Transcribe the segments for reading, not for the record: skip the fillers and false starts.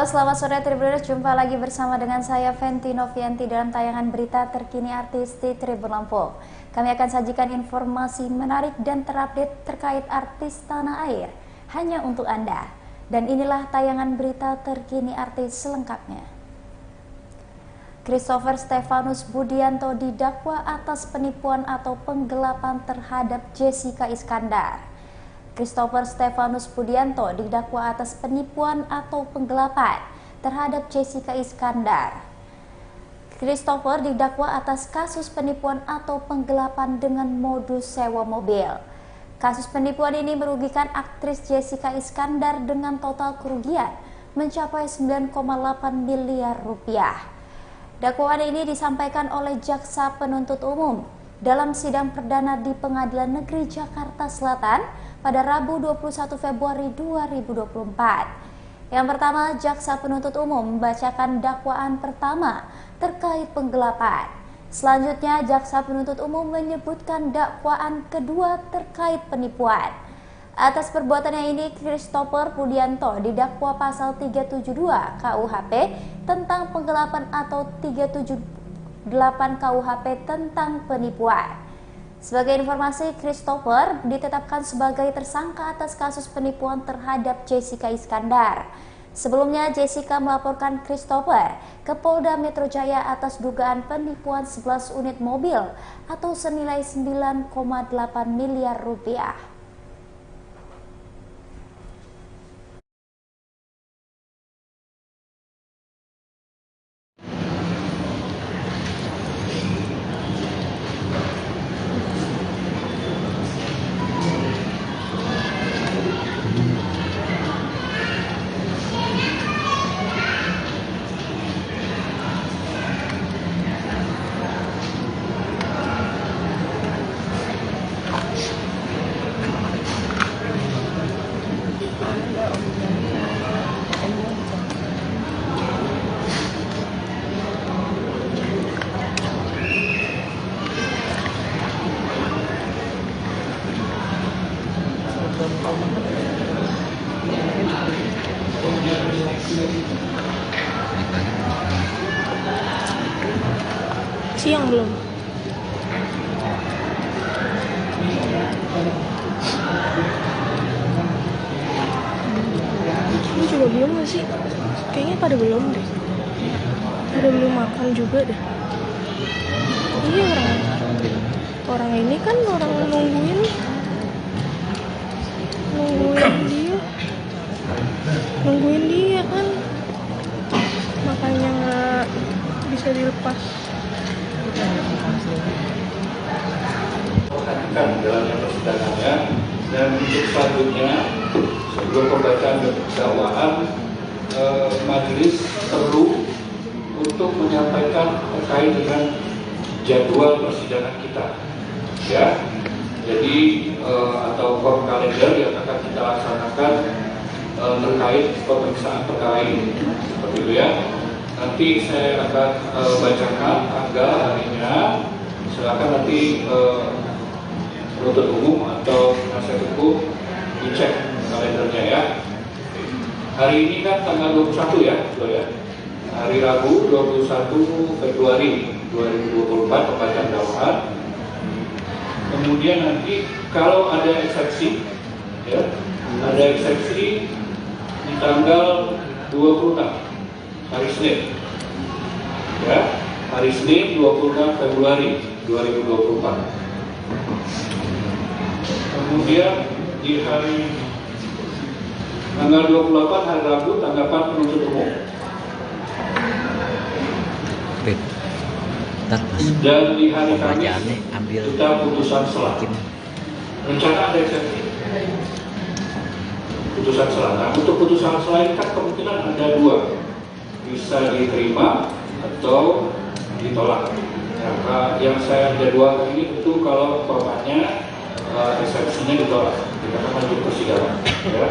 Halo, selamat sore Tribuners. Jumpa lagi bersama dengan saya Fenty Novianti dalam tayangan berita terkini artis di Tribun Lampung. Kami akan sajikan informasi menarik dan terupdate terkait artis tanah air hanya untuk Anda. Dan inilah tayangan berita terkini artis selengkapnya. Christopher Stefanus Budianto didakwa atas penipuan atau penggelapan terhadap Jessica Iskandar. Christopher Stefanus Budianto didakwa atas penipuan atau penggelapan terhadap Jessica Iskandar. Christopher didakwa atas kasus penipuan atau penggelapan dengan modus sewa mobil. Kasus penipuan ini merugikan aktris Jessica Iskandar dengan total kerugian mencapai 9,8 miliar rupiah. Dakwaan ini disampaikan oleh Jaksa Penuntut Umum dalam sidang perdana di Pengadilan Negeri Jakarta Selatan pada Rabu 21 Februari 2024. Yang pertama, Jaksa Penuntut Umum membacakan dakwaan pertama terkait penggelapan. Selanjutnya, Jaksa Penuntut Umum menyebutkan dakwaan kedua terkait penipuan. Atas perbuatannya ini, Christopher Budianto didakwa pasal 372 KUHP tentang penggelapan atau 378 KUHP tentang penipuan. Sebagai informasi, Christopher ditetapkan sebagai tersangka atas kasus penipuan terhadap Jessica Iskandar. Sebelumnya, Jessica melaporkan Christopher ke Polda Metro Jaya atas dugaan penipuan 11 unit mobil atau senilai 9,8 miliar rupiah. Siang belum? Ini juga belum gak sih? Kayaknya pada belum deh. Pada belum makan juga deh. Ini orang ini kan orang nungguin dia kan, makanya nggak bisa dilepas. Dalamnya persidangannya, dan untuk selanjutnya sebelum pembacaan dakwaan, majelis perlu untuk menyampaikan terkait dengan jadwal persidangan kita, ya. Jadi atau form kalender yang akan kita laksanakan terkait pemeriksaan perkara ini, seperti itu ya. Nanti saya akan bacakan tanggal harinya. Silakan nanti penuntut umum atau penasihat hukum dicek kalendernya ya. Hari ini kan tanggal 21 ya, hari Rabu 21 Februari 2024 pembacaan dakwaan. Kemudian nanti kalau ada eksepsi, ya, ada eksepsi di tanggal 26 hari Senin, ya, hari Senin 26 Februari 2024. Kemudian di hari tanggal 28 hari Rabu tanggapan penuntut umum. Dan di hari Kamis kita putusan selah. Rencana ada eksepsi putusan selah. Nah, untuk putusan selah ini kan kemungkinan ada dua, bisa diterima atau ditolak. Nah, yang saya jadwalkan ini tentu kalau korbannya eksepsinya ditolak, kita akan lanjut persidangan. Ya.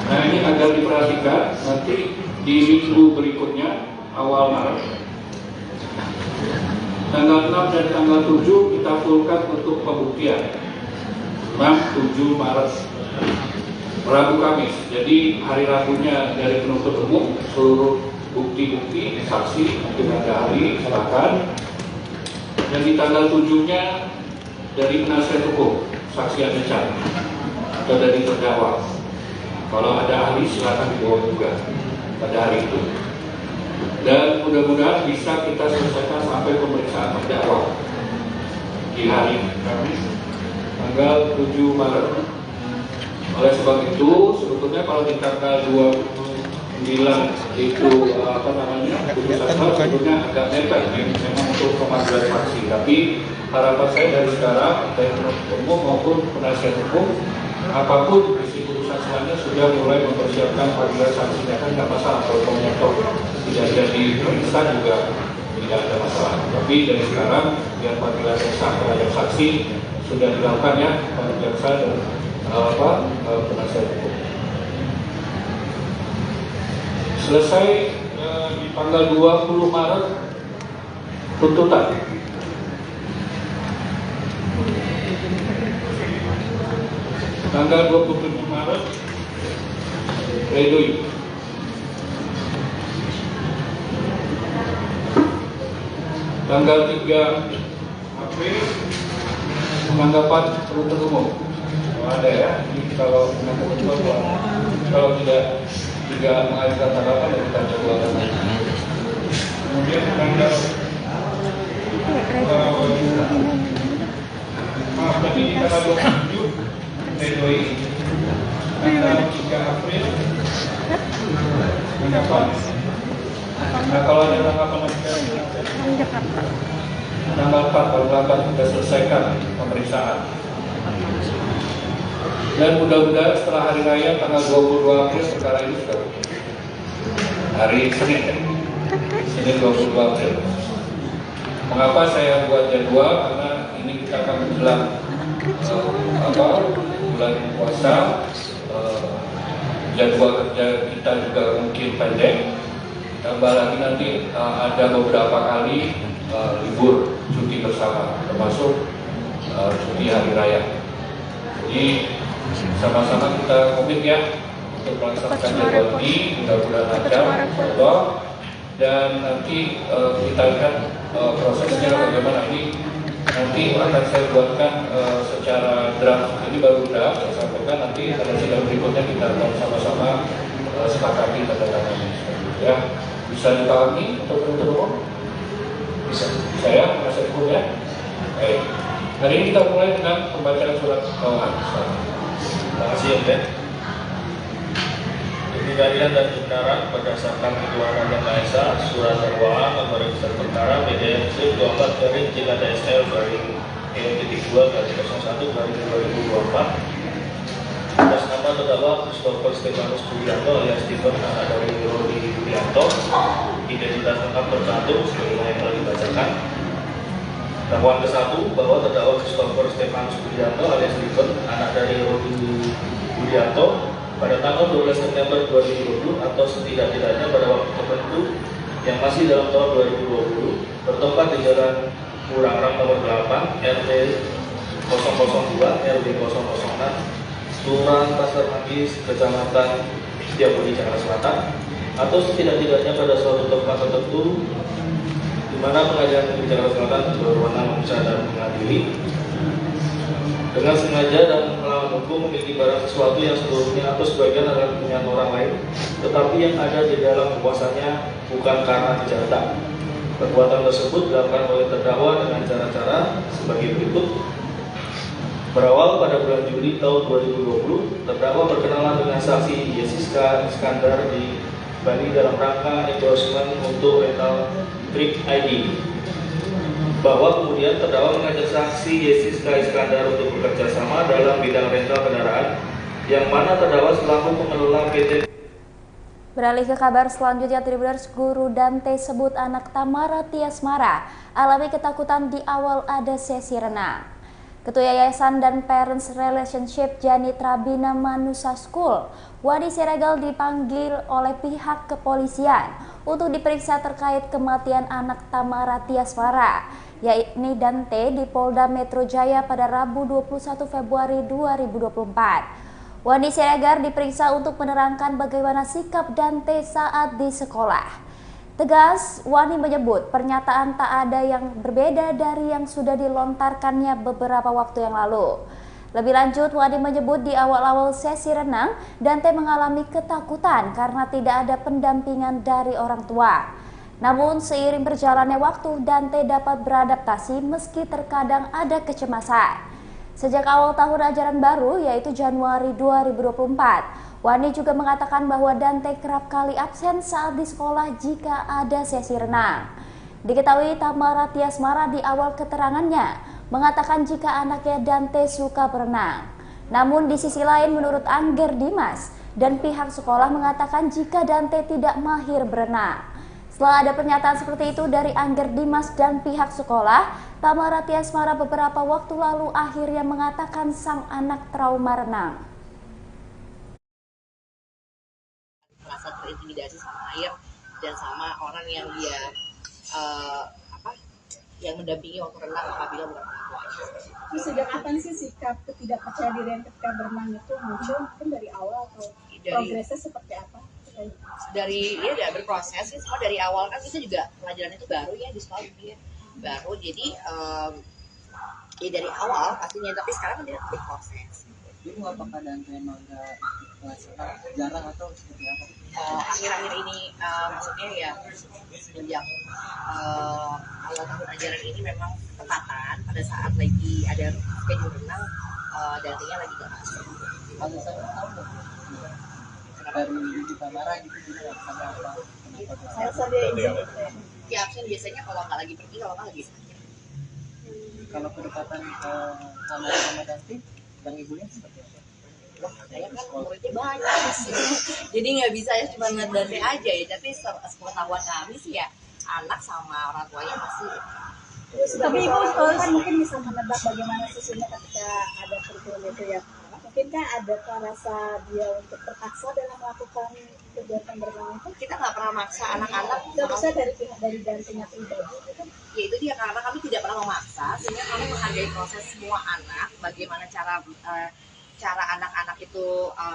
Nah, ini agar diperhatikan nanti di minggu berikutnya awal Maret, tanggal 6 dan tanggal 7 kita fullkan untuk pembuktian. 6-7 Maret Rabu Kamis. Jadi hari Rabunya dari penuntut umum seluruh bukti-bukti, saksi, mungkin ada hari, silakan. Dan di tanggal 7-nya dari penasihat hukum, saksi Anecan, atau dari terdakwa. Kalau ada ahli silakan dibawa juga pada hari itu. Dan mudah-mudahan bisa kita selesaikan sampai pemeriksaan terdakwa di hari Kamis tanggal 7 Maret. Oleh sebab itu, sebetulnya kalau di tanggal 29 itu putusan sebetulnya agak mepet memang untuk pemanggilan saksi. Tapi harapan saya dari sekarang dari penuntut umum maupun penasihat hukum, apapun isi putusan selanjutnya sudah mulai mempersiapkan panggilan saksinya, kan nggak masalah kalau penyidik tidak jadi periksa juga tidak ada masalah. Tapi dari sekarang biar panggilan sah terhadap saksi sudah dilakukan ya panggilan sah dan penasihat hukum. Selesai di tanggal 20 Maret tuntutan. Tanggal 27 Maret pledoi. Tanggal 3 April penanggapan penuntut umum. Ada ya, ini kalau penuntut umum kalau tidak mengajukan tanggapan ya kita coba lagi. Kemudian tanggal tadi di tanggal 27 pledoi, tanggal 3 April tanggapan. Nah kalau ada tanggapan tanggal 4 kalau kita selesaikan pemeriksaan. Dan mudah-mudahan setelah hari raya tanggal 22 April perkara ini sudah hari Senin ya? Senin 22 April. Mengapa saya buat jadwal? Karena ini kita akan menjelang bulan puasa, jadwal kerja kita juga mungkin pendek. Tambah lagi nanti ada beberapa kali libur cuti bersama, termasuk cuti hari raya. Jadi sama-sama kita komit ya untuk melaksanakan jadwal ini, mudah-mudahan lancar, dan nanti kita lihat prosesnya bagaimana. Ini nanti akan saya buatkan secara draft. Ini baru draft, saya sampaikan nanti pada sidang berikutnya kita akan sama-sama sepakati tanda tangan ya. Bisa dipahami untuk penuntut umum? Bisa. Saya penasihat hukum ya. Baik. Hari ini kita mulai dengan pembacaan surat dakwaan. Terima kasih ya, Ben. Demi keadilan dan kebenaran berdasarkan ketuhanan Yang Maha Esa, surat dakwaan nomor register perkara PDMC 24 garing JKTSL garing E-2 atas nama terdakwa Christopher Stefanus Budianto alias Stephen, anak dari Rodi Budianto, identitas lengkap tercantum sebagaimana yang telah dibacakan. Dakwaan ke-1 bahwa terdakwa Christopher Stefanus Budianto alias Stephen, anak dari Rodi Budianto, pada tanggal 12 September 2020 atau setidak-tidaknya pada waktu tertentu yang masih dalam tahun 2020 bertempat di Jalan Burangrang nomor 8 RT 002 RW 006 Kelurahan Pasar Manggis, Kecamatan Setiabudi, Jakarta Selatan, atau setidak-tidaknya pada suatu tempat tertentu di mana pengadilan negeri Jakarta Selatan berwenang memeriksa dan mengadili dengan sengaja dan melawan hukum memiliki barang sesuatu yang seluruhnya atau sebagian adalah punya orang lain, tetapi yang ada di dalam kuasanya bukan karena kejahatan. Perbuatan tersebut dilakukan oleh terdakwa dengan cara-cara sebagai berikut. Berawal pada bulan Juli tahun 2020, terdakwa berkenalan dengan saksi Jessica Iskandar di Bali dalam rangka endorsement untuk rental trip ID. Bahwa kemudian terdakwa mengajak saksi Jessica Iskandar untuk bekerja sama dalam bidang rental kendaraan, yang mana terdakwa selaku pengelola PT. Beralih ke kabar selanjutnya, Tribuners, guru Dante sebut anak Tamara Tiasmara alami ketakutan di awal ada sesi renang. Ketua Yayasan dan Parents Relationship Janitra Bina Manusa School, Wadi Siregar, dipanggil oleh pihak kepolisian untuk diperiksa terkait kematian anak Tamara Tiasmara, yakni Dante, di Polda Metro Jaya pada Rabu 21 Februari 2024. Wani Siregar diperiksa untuk menerangkan bagaimana sikap Dante saat di sekolah. Tegas, Wani menyebut pernyataan tak ada yang berbeda dari yang sudah dilontarkannya beberapa waktu yang lalu. Lebih lanjut, Wani menyebut di awal-awal sesi renang, Dante mengalami ketakutan karena tidak ada pendampingan dari orang tua. Namun seiring berjalannya waktu, Dante dapat beradaptasi meski terkadang ada kecemasan. Sejak awal tahun ajaran baru, yaitu Januari 2024, Wani juga mengatakan bahwa Dante kerap kali absen saat di sekolah jika ada sesi renang. Diketahui Tamara Tiasmara di awal keterangannya mengatakan jika anaknya Dante suka berenang. Namun di sisi lain menurut Angger Dimas dan pihak sekolah mengatakan jika Dante tidak mahir berenang. Setelah ada pernyataan seperti itu dari Angger Dimas dan pihak sekolah, Tamara Tiasmara beberapa waktu lalu akhirnya mengatakan sang anak trauma renang. Merasa terintimidasi sama air dan sama orang yang dia yang mendampingi waktu renang apabila bukan orang tuanya. Terus sejak kapan sih sikap ketidakpercayaan ketika berenang itu muncul? Mungkin dari awal atau progresnya seperti apa? Dari ya berproses sih, semua dari awal kan kita juga pelajaran itu baru ya di sekolah dia baru, jadi ya dari awal pastinya, tapi sekarang kan dia berproses. Jadi apakah Dante emang nggak kelas jarang atau seperti apa? Akhir-akhir ini maksudnya ya sejak awal tahun ajaran ini memang ketatan pada saat lagi ada schedule renang, Dante-nya lagi nggak masuk. Kalau saya tahu dari Ibu Tamara gitu juga sama apa? Alasan dia ini. Ya absen biasanya kalau nggak lagi pergi, kalau nggak lagi sakit. Kalau kedekatan sama Dante dan ibunya seperti apa? Wah, saya kan muridnya banyak sih. Jadi nggak bisa ya cuma ngeliat Dante aja ya, tapi sepengetahuan kami sih ya anak sama orang tuanya masih. Tapi ibu kan mungkin bisa menebak bagaimana sesungguhnya ketika ada kurikulum itu ya. Mungkinkah ada rasa dia untuk terpaksa dalam melakukan kegiatan berenang itu? Kita nggak pernah maksa anak-anak. Tidak bisa dari pihak dari Dante-nya pribadi itu kan? Ya itu dia, karena kami tidak pernah memaksa, sehingga kami menghargai proses semua anak. Bagaimana cara anak-anak itu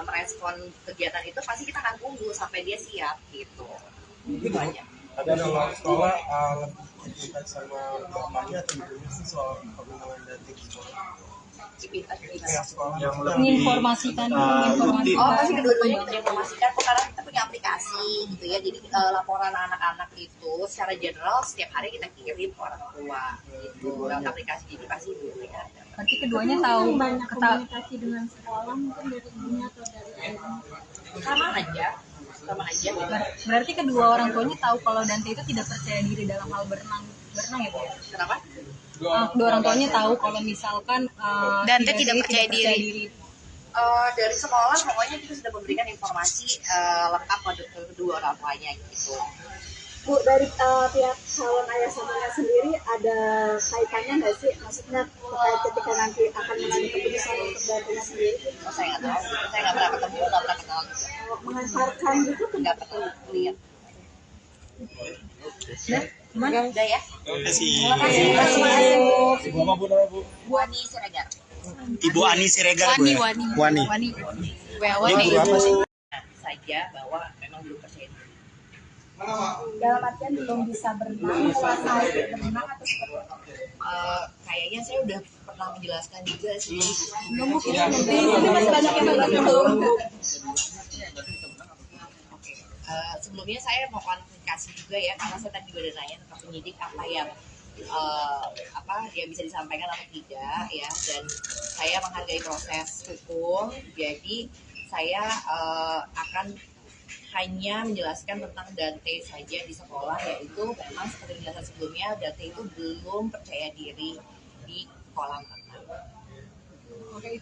merespon kegiatan itu, pasti kita akan tunggu sampai dia siap gitu. Itu aja. Ada dalam sekolah lebih sama bapaknya atau ibunya sih soal perkenalan Dante di sekolah? Menginformasikan informasi. Oh, pasti kedua-duanya kita informasikan karena kita punya aplikasi gitu ya. Jadi laporan anak-anak itu secara general setiap hari kita kirim ke orang tua gitu. Lewat aplikasi, jadi pasti dulunya ada. Berarti keduanya tahu Banyak komunikasi dengan sekolah mungkin dari ibunya atau dari ayahnya. Sama aja. Berarti kedua orang tuanya tahu kalau Dante itu tidak percaya diri dalam hal berenang ya Bu? Kenapa? Kedua orang tuanya tahu kalau misalkan Dante tidak percaya diri. Dari sekolah pokoknya kita sudah memberikan informasi lengkap pada kedua orang tuanya gitu. Bu, dari pihak calon ayah samanya sendiri ada kaitannya nggak sih? Maksudnya terkait ketika nanti akan mengambil keputusan untuk Dante-nya sendiri? Oh, saya nggak tahu. Saya nggak pernah ketemu, nggak pernah kenal juga. Mengantarkan gitu kan? Nggak pernah lihat. Udah ya. Terima kasih. Ibu apa Bu? Wani Siregar. Ibu Ani Siregar Bu. Wani. Ibu apa sih? Saja bahwa memang belum percaya. Dalam artian belum bisa berenang, menguasai berenang atau seperti apa? Kayaknya saya udah pernah menjelaskan juga sih. Ini masih banyak yang belum. Sebelumnya saya mau klarifikasi juga ya, karena saya tadi juga udah nanya ke penyidik apa yang bisa disampaikan atau tidak ya, dan saya menghargai proses hukum, jadi saya akan hanya menjelaskan tentang Dante saja di sekolah, yaitu memang seperti penjelasan sebelumnya, Dante itu belum percaya diri di kolam renang.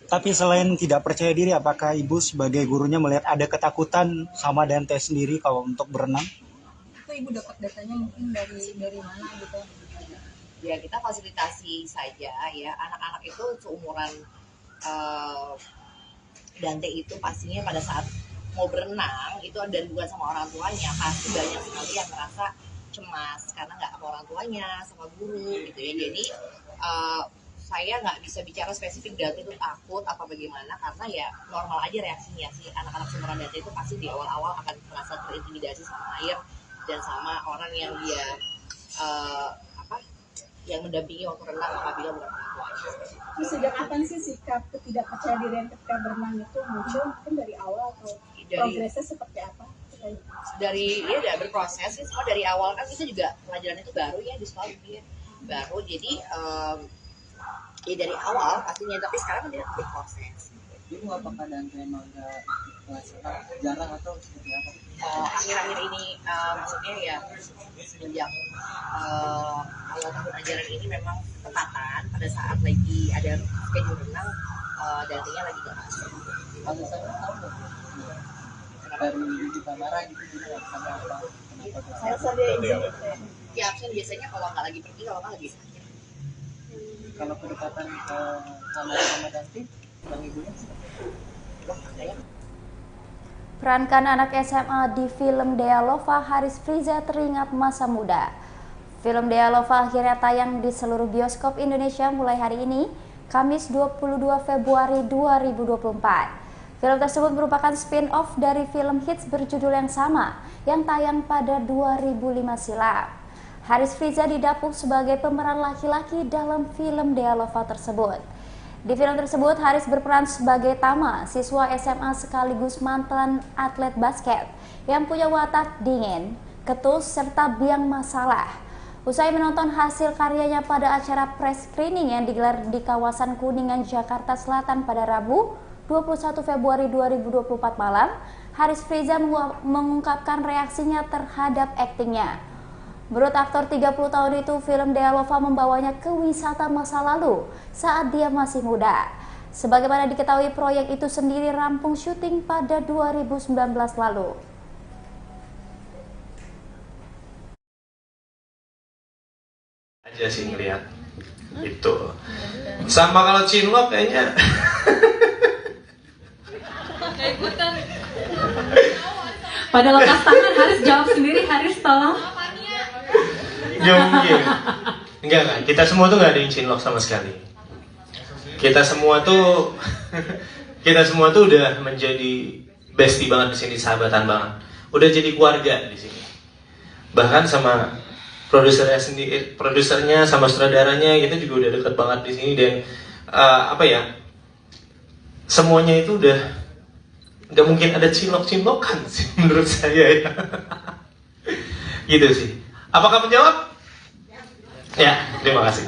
Tapi selain tidak percaya diri, apakah Ibu sebagai gurunya melihat ada ketakutan sama Dante sendiri kalau untuk berenang? Itu Ibu dapat datanya mungkin dari mana gitu? Ya kita fasilitasi saja ya, anak-anak itu seumuran Dante itu pastinya pada saat mau berenang itu dan bukan sama orang tuanya, pasti banyak sekali yang merasa cemas karena nggak sama orang tuanya, sama guru gitu ya. Jadi saya nggak bisa bicara spesifik Dante itu takut apa bagaimana, karena ya normal aja reaksinya sih. Anak-anak seumuran Dante itu pasti di awal-awal akan merasa terintimidasi sama air dan sama orang yang dia yang mendampingi waktu renang apabila bukan orang tuanya. Terus sejak kapan sih sikap ketidakpercayaan ketika berenang itu muncul? Mungkin dari awal atau progresnya seperti apa? Dari ya udah berproses sih, semua dari awal kan itu juga pelajaran itu baru ya di sekolah dia baru, jadi ya dari awal pastinya, tapi sekarang dia berproses. Jadi apakah Dante emang nggak jarang atau seperti apa? Akhir-akhir ini maksudnya ya semenjak awal tahun ajaran ini memang ketatan pada saat lagi ada schedule renang, Dante-nya lagi nggak masuk. Alasannya tahu nggak? Dari Ibu Tamara gitu juga sama apa? Alasan dia izin. Ya absen biasanya kalau nggak lagi pergi, kalau nggak lagi sakit. Kalau kedekatan sama Dante dan ibunya Perankan anak SMA di film Dea Lova, Haris Friza teringat masa muda. Film Dea Lova akhirnya tayang di seluruh bioskop Indonesia mulai hari ini, Kamis 22 Februari 2024. Film tersebut merupakan spin-off dari film hits berjudul yang sama yang tayang pada 2005 silam. Haris Friza didapuk sebagai pemeran laki-laki dalam film Dea Lova tersebut. Di film tersebut, Haris berperan sebagai Tama, siswa SMA sekaligus mantan atlet basket yang punya watak dingin, ketus, serta biang masalah. Usai menonton hasil karyanya pada acara press screening yang digelar di kawasan Kuningan, Jakarta Selatan pada Rabu 21 Februari 2024 malam, Haris Friza mengungkapkan reaksinya terhadap aktingnya. Menurut aktor 30 tahun itu, film Dea Lova membawanya ke wisata masa lalu saat dia masih muda. Sebagaimana diketahui, proyek itu sendiri rampung syuting pada 2019 lalu. Aja sih ngeliat itu. Sama kalau Cinlok kayaknya Pada lekas tangan Haris jawab sendiri, Haris tolong. Enggak, kita semua tuh nggak ada yang cinlok sama sekali. Kita semua tuh udah menjadi bestie banget di sini, sahabatan banget. Udah jadi keluarga di sini. Bahkan sama produsernya sendiri, produsernya sama sutradaranya kita juga udah deket banget di sini, dan semuanya itu udah nggak mungkin ada cinlok-cinlokan sih menurut saya ya. Gitu sih. Apakah menjawab? Ya, terima kasih.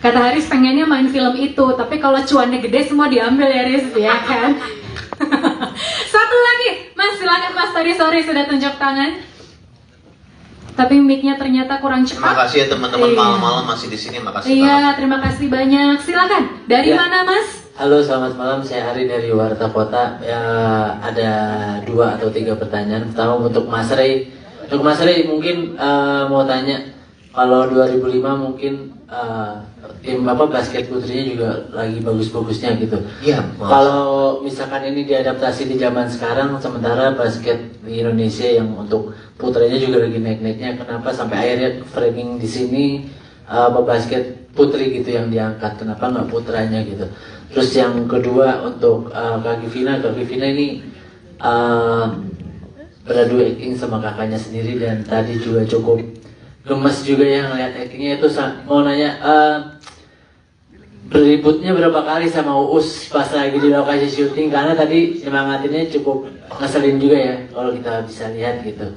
Kata Haris pengennya main film itu, tapi kalau cuannya gede semua diambil ya Haris, ya kan? Satu lagi, Mas, silakan Mas, tadi sore sudah tunjuk tangan. Tapi mic-nya ternyata kurang cepat. Terima kasih ya teman-teman, malam-malam masih di sini, makasih. Iya, terima kasih banyak. Silakan. Dari mana Mas? Halo, selamat malam. Saya Ari dari Warta Kota. Ya, ada 2 atau 3 pertanyaan. Pertama untuk Mas Rey. Untuk Mas Rey mungkin mau tanya, kalau 2005 mungkin tim basket putrinya juga lagi bagus-bagusnya gitu. Iya. Kalau misalkan ini diadaptasi di zaman sekarang, sementara basket di Indonesia yang untuk putranya juga lagi naik-naiknya, kenapa sampai akhirnya framing di sini basket putri gitu yang diangkat, kenapa nggak putranya gitu. Terus yang kedua untuk Kak Givina ini beradu acting sama kakaknya sendiri, dan tadi juga cukup gemes juga yang ngeliat actingnya itu. Mau nanya, beributnya berapa kali sama Uus pas lagi di lokasi syuting, karena tadi semangatinnya cukup ngeselin juga ya kalau kita bisa lihat gitu.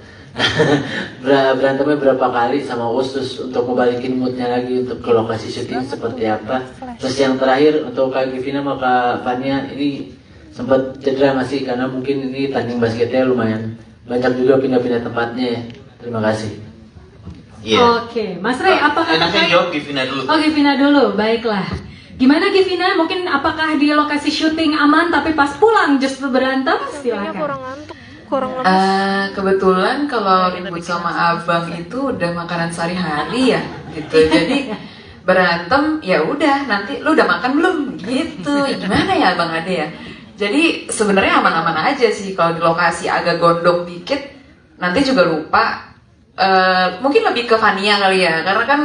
Berantemnya berapa kali sama Uus, terus untuk membalikin moodnya lagi untuk ke lokasi syuting seperti apa. Terus yang terakhir untuk Kak Givina sama Kak Fania, ini sempat cedera masih, karena mungkin ini tanding basketnya lumayan banyak juga pindah-pindah tempatnya ya. Terima kasih. Oke, Mas Rey, apakah enaknya jawab Givina dulu. Oh, Givina dulu, baiklah. Gimana Givina? Mungkin apakah di lokasi syuting aman, tapi pas pulang justru berantem? Silakan. Kurang ngantuk, kurang lemes. Kebetulan kalau ribut sama abang itu udah makanan sehari-hari ya, gitu. Jadi berantem ya udah, nanti lu udah makan belum? Gitu. Gimana ya Bang Ade ya? Jadi sebenarnya aman-aman aja sih. Kalau di lokasi agak gondok dikit, nanti juga lupa mungkin lebih ke Fania kali ya, karena kan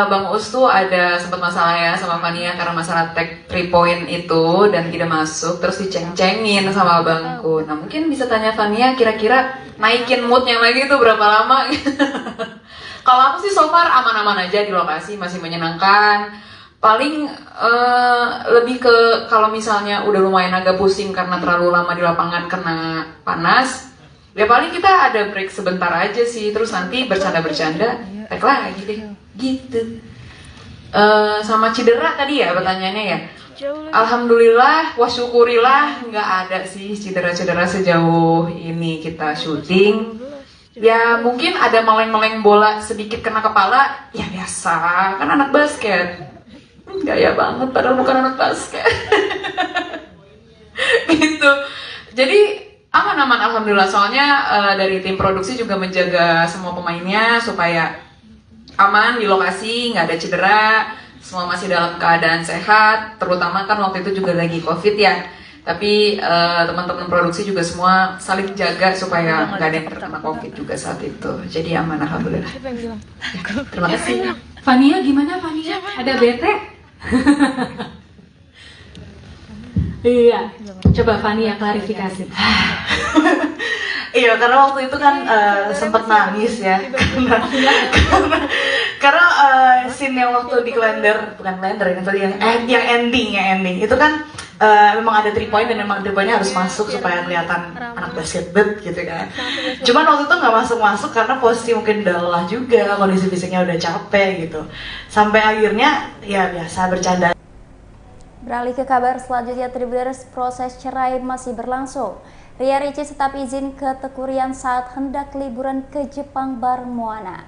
Bang Us tuh ada sempat masalah ya sama Fania karena masalah tag 3 point itu dan tidak masuk, terus diceng-cengin sama abangku. Nah mungkin bisa tanya Fania kira-kira naikin moodnya lagi tuh berapa lama? Kalau aku sih so far aman-aman aja di lokasi, masih menyenangkan. Paling lebih ke kalau misalnya udah lumayan agak pusing karena terlalu lama di lapangan kena panas, ya paling kita ada break sebentar aja sih, terus nanti bercanda-bercanda tag lagi deh gitu. Sama cedera tadi ya pertanyaannya ya. Alhamdulillah, wasyukurilah nggak ada sih cedera-cedera sejauh ini kita syuting. Ya mungkin ada meleng-meleng bola sedikit kena kepala, ya biasa, kan anak basket. Gaya banget padahal bukan anak basket. Gitu. Jadi aman-aman alhamdulillah, soalnya dari tim produksi juga menjaga semua pemainnya supaya aman di lokasi, nggak ada cedera, semua masih dalam keadaan sehat, terutama kan waktu itu juga lagi COVID ya. Tapi teman-teman produksi juga semua saling jaga supaya nggak ada yang terkena COVID juga saat itu. Jadi aman alhamdulillah. Terima kasih. Fania gimana Fania? Ada bete? Iya, coba Fania klarifikasi. Iya, karena waktu itu kan sempat nangis ya, karena scene yang waktu di kalender, bukan kalender ini tadi yang ending itu kan memang ada 3 point dan memang 3 pointnya harus masuk supaya kelihatan anak basket gitu kan. Cuman waktu itu nggak masuk karena posisi mungkin udah lelah juga, kondisi fisiknya udah capek gitu. Sampai akhirnya ya biasa bercanda. Beralih ke kabar selanjutnya, Tribuners, proses cerai masih berlangsung. Ria Ricis tetap izin ke Teuku Ryan saat hendak liburan ke Jepang bareng Moana.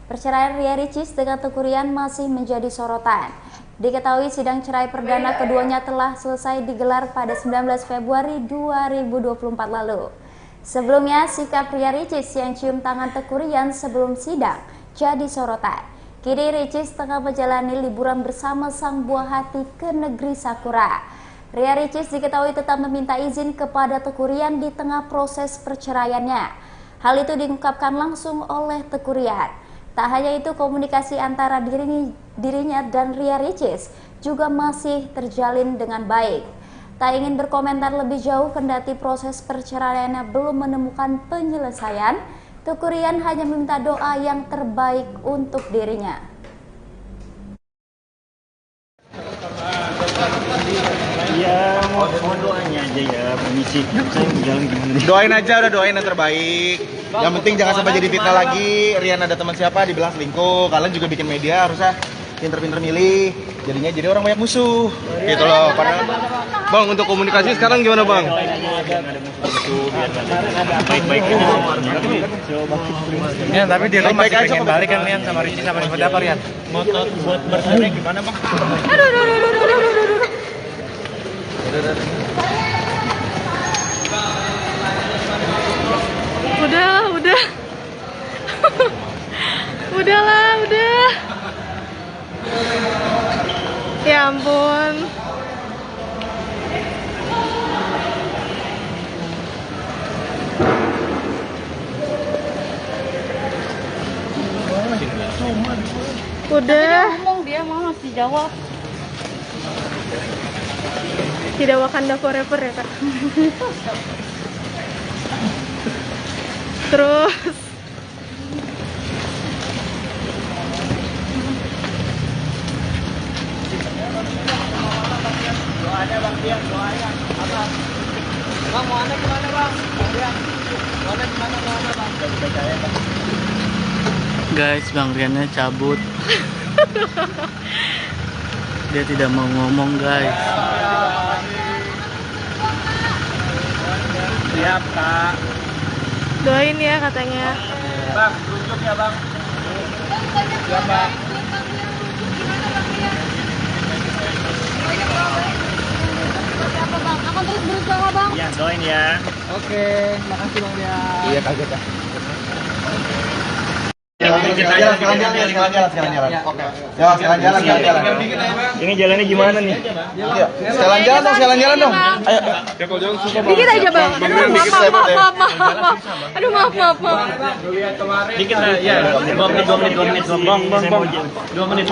Perceraian Ria Ricis dengan Teuku Ryan masih menjadi sorotan. Diketahui sidang cerai perdana keduanya telah selesai digelar pada 19 Februari 2024 lalu. Sebelumnya, sikap Ria Ricis yang cium tangan Teuku Ryan sebelum sidang jadi sorotan. Kini Ricis tengah menjalani liburan bersama sang buah hati ke negeri Sakura. Ria Ricis diketahui tetap meminta izin kepada Teuku Ryan di tengah proses perceraiannya. Hal itu diungkapkan langsung oleh Teuku Ryan. Tak hanya itu, komunikasi antara dirinya dan Ria Ricis juga masih terjalin dengan baik. Tak ingin berkomentar lebih jauh kendati proses perceraiannya belum menemukan penyelesaian, Teuku Ryan hanya meminta doa yang terbaik untuk dirinya. Ya, mohon doanya aja ya, permisi. Saya mau jalan gimana nih? Doain aja, udah doain yang terbaik. Yang penting jangan sampai jadi fitnah lagi. Rian ada teman siapa dibilang selingkuh. Kalian juga bikin media harusnya pinter-pinter milih. Jadinya jadi orang banyak musuh. Gitu loh. Karena Bang, untuk komunikasi sekarang gimana Bang? Baik-baik aja semuanya. Ya, tapi dia masih pengen balik kan Rian sama Ricis sama seperti apa Rian? Motot buat bercerai gimana Bang? Udah. Udahlah. Ya ampun. Udah. Dia mau masih jawab. Tidak Wakanda forever ya Kak. Terus Doanya Bang Dian, doanya apa? Bang, mau anda gimana Bang? Bang Dian, mau anda gimana Bang? Guys, Bang Riannya cabut. Dia tidak mau ngomong guys. Siap Kak. doain ya katanya. Bang, tunjuk ya Bang. Siap Bang. Apa Bang? Akan terus berusaha Bang. Iya, doain ya. Oke, makasih Bang ya. Iya kaget ya. Sekarang jalan. Ini jalannya gimana nih? Sekarang jalan dong. Ayo. Dikit aja bang. Aduh maaf. Dikit ya. 2 menit.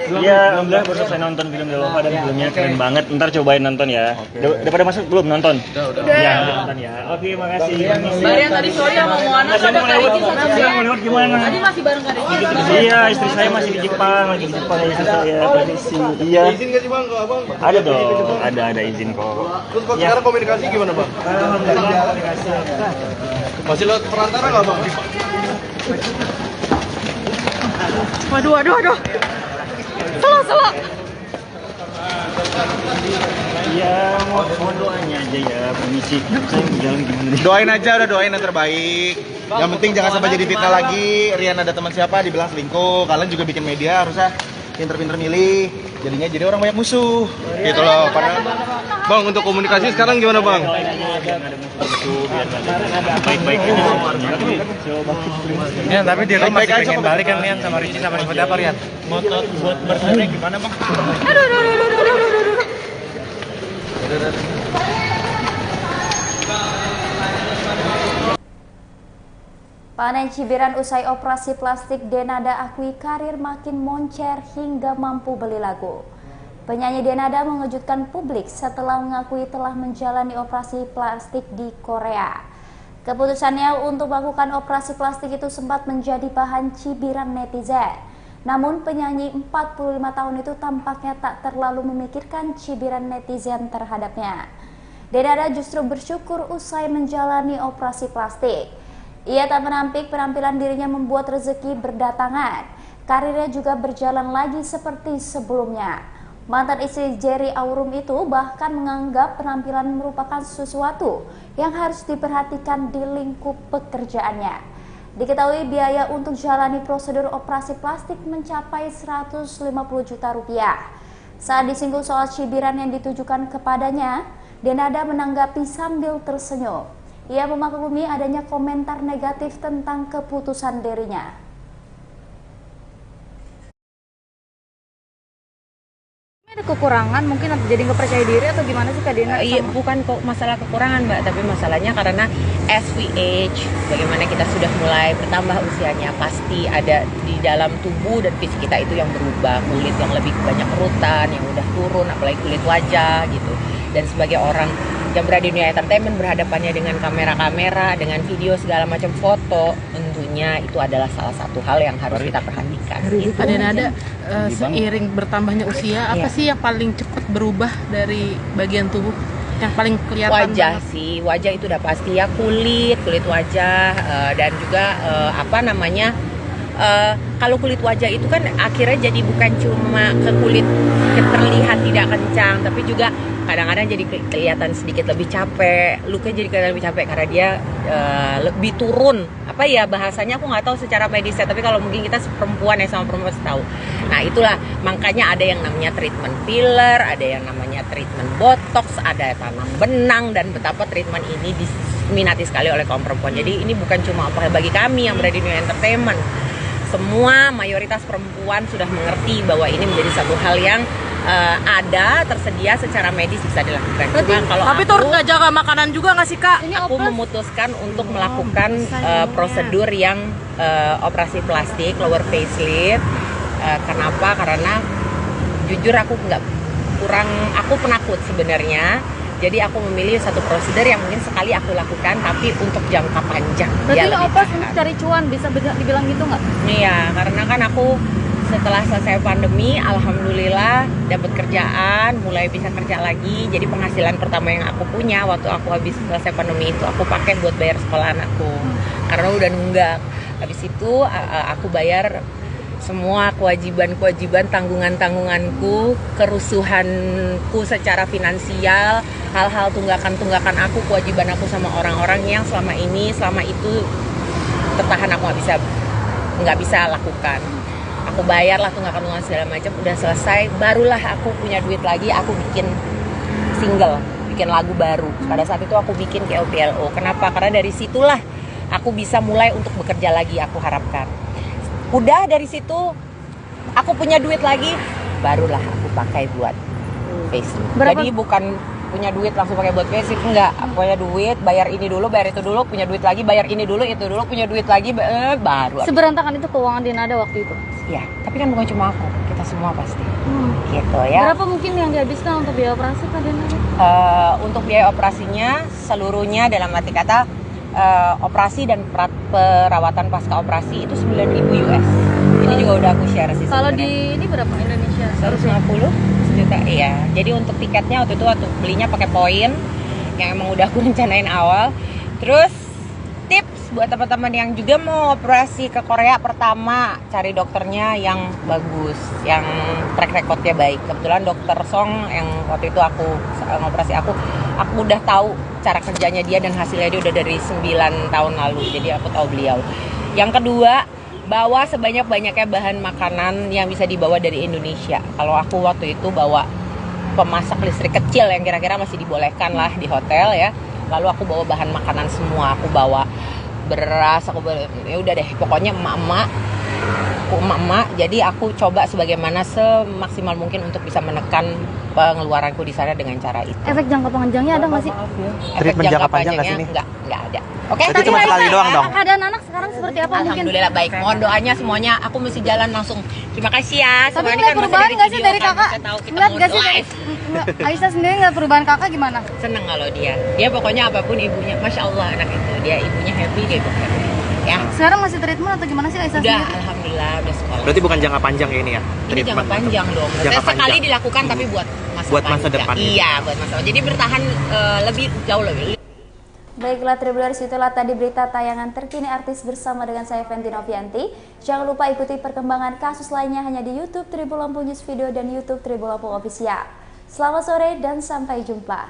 Iya, alhamdulillah baru selesai nonton film Delopa dan filmnya keren banget. Ntar cobain nonton ya. Udah pada masuk belum nonton? Udah. Ya, nonton ya. Oke, makasih. Barian tadi sore sama Moana sama Kak Riki satu lewat gimana? Tadi masih bareng Kak Riki. Iya, istri saya masih di Jepang, lagi di Jepang ya istri saya. Permisi. Iya. Izin nggak sih bang ke abang? Ada dong, ada izin kok. Terus kalau sekarang komunikasi gimana bang? Alhamdulillah komunikasi. Masih lewat perantara nggak bang? Waduh. Selo. Iya, mau doanya aja ya, permisi. Saya mau jalan gimana nih? Doain aja, udah doain yang terbaik. Yang penting jangan sampai jadi fitnah lagi. Rian ada teman siapa dibilang selingkuh. Kalian juga bikin media harusnya pinter-pinter milih. Jadinya jadi orang banyak musuh. Gitu loh. Padahal bang, untuk komunikasi sekarang gimana bang? Baik-baik aja semuanya. Ya, tapi dia kan masih pengen balik kan Rian sama Ricci sama seperti apa Rian? Motor buat bertanya gimana bang? Aduh. Panen cibiran usai operasi plastik, Denada akui karir makin moncer hingga mampu beli lagu. Penyanyi Denada mengejutkan publik setelah mengakui telah menjalani operasi plastik di Korea. Keputusannya untuk melakukan operasi plastik itu sempat menjadi bahan cibiran netizen. Namun penyanyi 45 tahun itu tampaknya tak terlalu memikirkan cibiran netizen terhadapnya. Denada justru bersyukur usai menjalani operasi plastik. Ia tak menampik penampilan dirinya membuat rezeki berdatangan. Karirnya juga berjalan lagi seperti sebelumnya. Mantan istri Jerry Aurum itu bahkan menganggap penampilan merupakan sesuatu yang harus diperhatikan di lingkup pekerjaannya. Diketahui biaya untuk jalani prosedur operasi plastik mencapai 150 juta rupiah. Saat disinggung soal cibiran yang ditujukan kepadanya, Denada menanggapi sambil tersenyum. Ia memaklumi adanya komentar negatif tentang keputusan dirinya. Ada kekurangan mungkin jadi nggak percaya diri atau gimana sih Kak Dena? Iya, bukan kok masalah kekurangan Mbak, tapi masalahnya karena as we age, bagaimana kita sudah mulai bertambah usianya, pasti ada di dalam tubuh dan fisik kita itu yang berubah, kulit yang lebih banyak kerutan, yang udah turun, apalagi kulit wajah gitu. Dan sebagai orang yang berada di dunia entertainment, berhadapannya dengan kamera-kamera, dengan video segala macam foto, tentunya itu adalah salah satu hal yang harus kita perhatikan. Gitu. Ada seiring bertambahnya usia, apa sih yang paling cepat berubah dari bagian tubuh? Yang paling kelihatan? Wajah sih, wajah itu udah pasti ya, kulit wajah, dan juga kalau kulit wajah itu kan akhirnya jadi bukan cuma ke kulit terlihat tidak kencang, tapi juga kadang-kadang jadi kelihatan sedikit lebih capek, looknya jadi kelihatan lebih capek karena dia lebih turun. Apa ya bahasanya aku nggak tahu secara medisnya, tapi kalau mungkin kita perempuan ya sama perempuan tahu. Nah itulah makanya ada yang namanya treatment filler, ada yang namanya treatment botox, ada tanam benang, dan betapa treatment ini diminati sekali oleh kaum perempuan. Jadi ini bukan cuma apa bagi kami yang berada di dunia entertainment. Semua mayoritas perempuan sudah mengerti bahwa ini menjadi satu hal yang ada, tersedia secara medis bisa dilakukan. Tapi turut nggak jaga makanan juga nggak sih Kak? Aku memutuskan untuk melakukan prosedur yang operasi plastik, lower facelift. Kenapa? Karena jujur aku aku penakut sebenarnya. Jadi aku memilih satu prosedur yang mungkin sekali aku lakukan, tapi untuk jangka panjang. Berarti lo operasi untuk cari cuan, bisa dibilang gitu nggak? Iya, karena kan aku setelah selesai pandemi, alhamdulillah dapat kerjaan, mulai bisa kerja lagi. Jadi penghasilan pertama yang aku punya waktu aku habis selesai pandemi itu aku pakai buat bayar sekolah anakku, karena udah nunggak. Habis itu aku bayar semua kewajiban-kewajiban, tanggungan-tanggunganku, kerusuhanku secara finansial, hal-hal tunggakan-tunggakan aku, kewajiban aku sama orang-orang yang selama itu tertahan aku nggak bisa lakukan. Aku bayarlah tunggakan-tunggakan segala macam, udah selesai, barulah aku punya duit lagi, aku bikin single, bikin lagu baru. Pada saat itu aku bikin KOPLO. Kenapa? Karena dari situlah aku bisa mulai untuk bekerja lagi, aku harapkan. Udah dari situ aku punya duit lagi, barulah aku pakai buat Facebook. Jadi bukan punya duit langsung pakai buat Facebook, enggak. Aku punya duit, bayar ini dulu, bayar itu dulu, punya duit lagi, bayar ini dulu, itu dulu, punya duit lagi, baru. Seberantakan itu keuangan Dinada waktu itu? Ya, tapi kan bukan cuma aku, kita semua pasti. Gitu ya. Berapa mungkin yang dihabiskan untuk biaya operasi Kak Dinada? Untuk biaya operasinya seluruhnya dalam arti kata operasi dan perawatan pasca operasi itu 9.000 US. Ini juga udah aku share sih. Kalau di ini berapa Indonesia? 150 juta, iya. Jadi untuk tiketnya waktu itu belinya pakai poin yang emang udah aku rencanain awal. Terus tips buat teman-teman yang juga mau operasi ke Korea, pertama cari dokternya yang bagus, yang track recordnya baik. Kebetulan dokter Song yang waktu itu aku ngoperasi aku udah tahu cara kerjanya dia dan hasilnya dia udah dari 9 tahun lalu. Jadi aku tahu beliau. Yang kedua, bawa sebanyak-banyaknya bahan makanan yang bisa dibawa dari Indonesia. Kalau aku waktu itu bawa pemasak listrik kecil yang kira-kira masih dibolehkan lah di hotel ya. Lalu aku bawa bahan makanan semua, aku bawa beras, ya udah deh, pokoknya emak-emak. Jadi aku coba sebagaimana semaksimal mungkin untuk bisa menekan pengeluaranku di sana dengan cara itu. Efek jangka panjangnya ada nggak sih? Treatment jangka panjangnya nggak sini? Nggak ada. Oke, Berarti cuma sekali doang dong. Keadaan anak sekarang seperti apa mungkin? Alhamdulillah baik. Mohon doanya semuanya. Aku mesti jalan langsung. Terima kasih ya. Tapi nggak perubahan nggak sih dari kakak? Ngeliat nggak sih dari Aisyah sendiri nggak perubahan kakak gimana? Seneng kalau dia. Dia pokoknya apapun ibunya, masya Allah anak itu. Dia ibunya happy, dia juga happy. Ya. Sekarang masih treatment atau gimana sih Aisyah udah, sendiri? Alhamdulillah udah sekolah. Berarti bukan jangka panjang ya ini ya? Ini jangka panjang dong. Sekali dilakukan tapi buat masa depan. Iya, buat masa. Jadi bertahan jauh lebih. Baiklah Tribuners, itulah tadi berita tayangan terkini artis bersama dengan saya Fenty Novianti. Jangan lupa ikuti perkembangan kasus lainnya hanya di YouTube Tribun Lampung News Video dan YouTube Tribun Lampung Official. Selamat sore dan sampai jumpa.